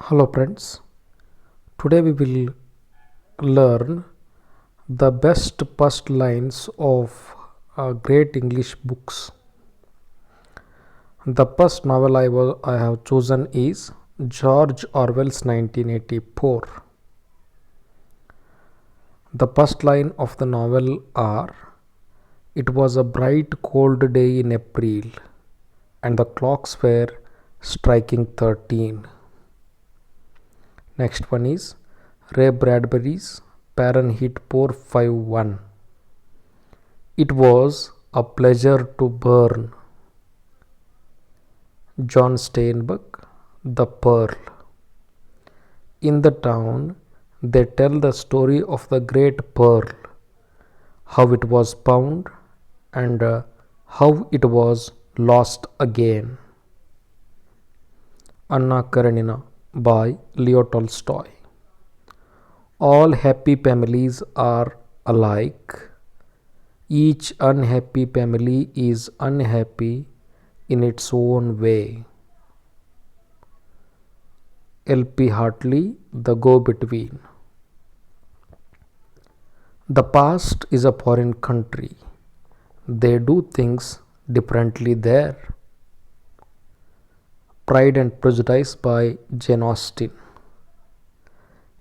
Hello friends, today we will learn the best first lines of great English books. The first novel I have chosen is George Orwell's 1984. The first line of the novel are, "It was a bright cold day in April and the clocks were striking 13. Next one is Ray Bradbury's Fahrenheit 451. It was a pleasure to burn. John Steinbeck, The Pearl. In the town, they tell the story of the great pearl, how it was found and how it was lost again. Anna Karenina by Leo Tolstoy. All happy families are alike. Each unhappy family is unhappy in its own way. L.P. Hartley, The Go-Between. The past is a foreign country. They do things differently there. Pride and Prejudice by Jane Austen.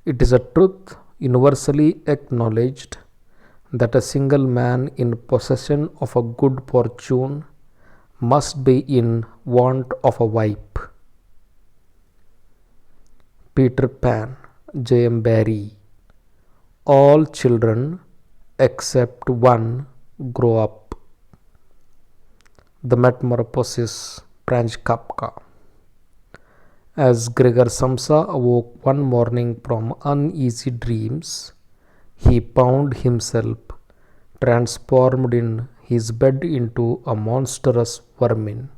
It is a truth universally acknowledged that a single man in possession of a good fortune must be in want of a wife. Peter Pan, J. M. Barrie. All children except one grow up. The Metamorphosis, Franz Kafka. As Gregor Samsa awoke one morning from uneasy dreams, he found himself transformed in his bed into a monstrous vermin.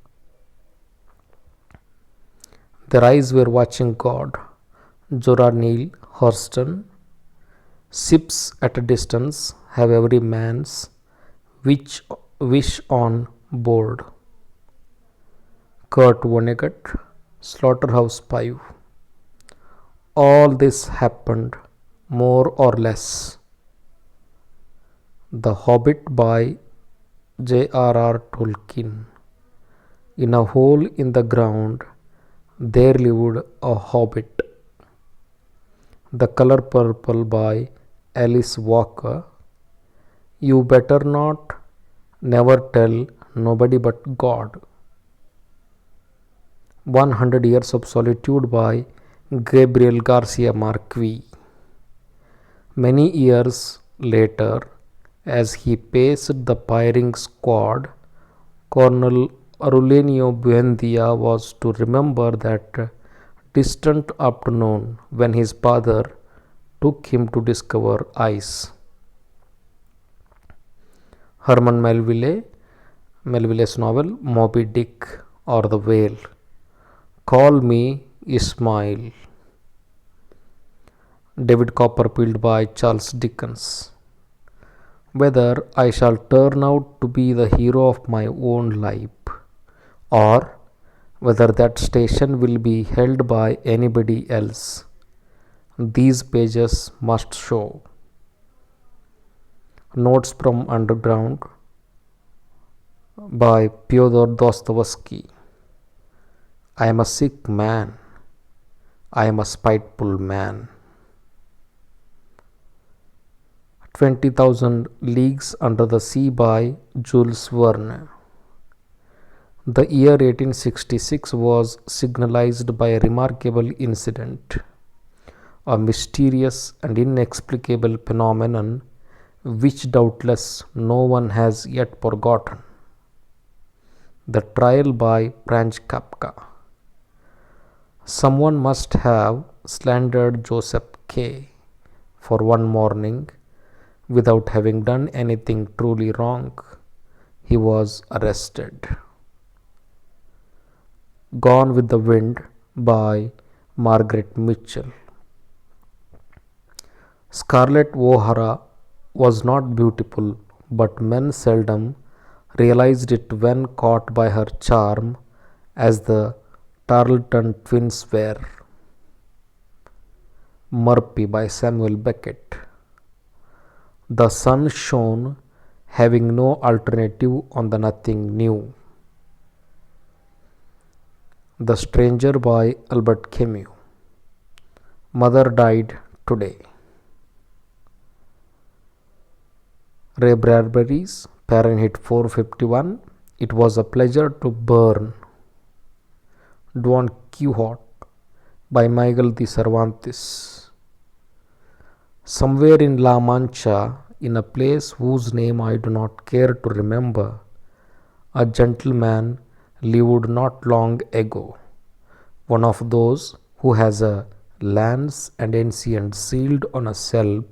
Their eyes were watching God. Zora Neale Hurston. Ships at a distance have every man's wish on board. Kurt Vonnegut, Slaughterhouse-Five. All this happened more or less. The Hobbit by J.R.R. Tolkien. In a hole in the ground there lived a hobbit. The Color Purple by Alice Walker. You better not, never tell nobody but God. 100 Years of Solitude by Gabriel Garcia Marquez. Many years later, as he paced the firing squad, Colonel Aurelio Buendia was to remember that distant afternoon when his father took him to discover ice. Herman Melville's novel Moby Dick or the Whale. Call me Ismail. David Copperfield by Charles Dickens. Whether I shall turn out to be the hero of my own life, or whether that station will be held by anybody else, these pages must show. Notes from Underground by Fyodor Dostoevsky. I am a sick man. I am a spiteful man. 20,000 Leagues Under the Sea by Jules Verne. The year 1866 was signalized by a remarkable incident, a mysterious and inexplicable phenomenon which doubtless no one has yet forgotten. The Trial by Franz Kafka. Someone must have slandered Joseph K. for one morning without having done anything truly wrong. He was arrested. Gone with the Wind by Margaret Mitchell. Scarlett O'Hara was not beautiful, but men seldom realized it when caught by her charm, as the Tarleton twins were. Murphy by Samuel Beckett. The sun shone, having no alternative on the nothing new. The Stranger by Albert Camus. Mother died today. Ray Bradbury's Fahrenheit 451. It was a pleasure to burn. Don Quixote by Miguel de Cervantes. Somewhere in La Mancha, in a place whose name I do not care to remember, a gentleman lived not long ago, one of those who has a lance and ancient sealed on a shelf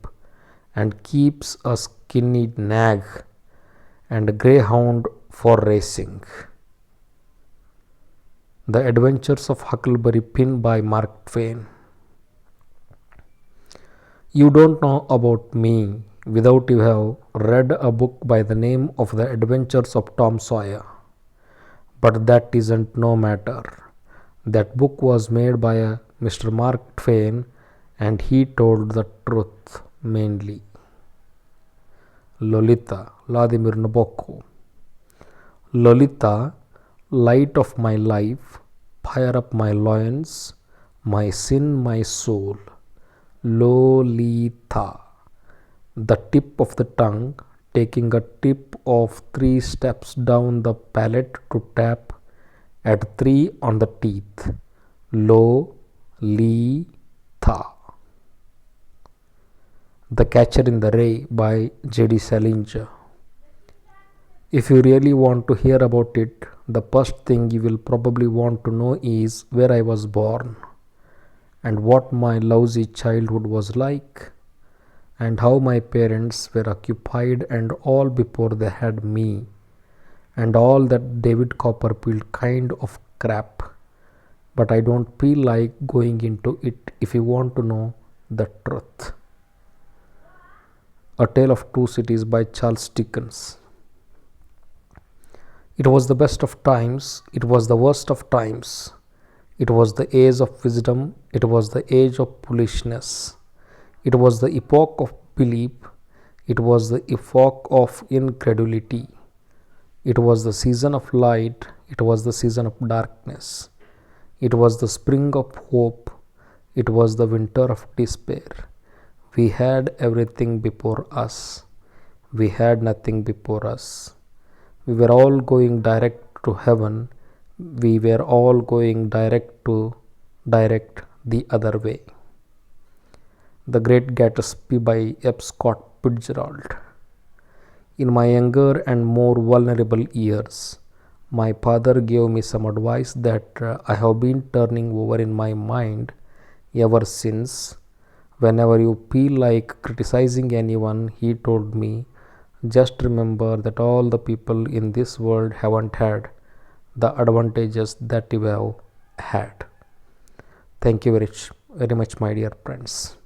and keeps a skinny nag and a greyhound for racing. The Adventures of Huckleberry Finn by Mark Twain. You don't know about me without you have read a book by the name of The Adventures of Tom Sawyer. But that isn't no matter. That book was made by a Mr. Mark Twain and he told the truth mainly. Lolita, Vladimir Nabokov. Lolita, light of my life, fire up my loins, my sin, my soul. Lolita, the tip of the tongue, taking a tip of 3 steps down the palate to tap at 3 on the teeth. Lolita. The Catcher in the Rye by J.D. Salinger. If you really want to hear about it, the first thing you will probably want to know is where I was born, and what my lousy childhood was like, and how my parents were occupied and all before they had me, and all that David Copperfield kind of crap. But I don't feel like going into it if you want to know the truth. A Tale of Two Cities by Charles Dickens. It was the best of times, it was the worst of times. It was the age of wisdom, it was the age of foolishness. It was the epoch of belief, it was the epoch of incredulity. It was the season of light, it was the season of darkness. It was the spring of hope, it was the winter of despair. We had everything before us, we had nothing before us. We were all going direct to heaven, we were all going direct the other way. The Great Gatsby by F. Scott Fitzgerald. In my younger and more vulnerable years, my father gave me some advice that I have been turning over in my mind ever since. Whenever you feel like criticizing anyone, he told me, just remember that all the people in this world haven't had the advantages that you have had. Thank you very much, my dear friends.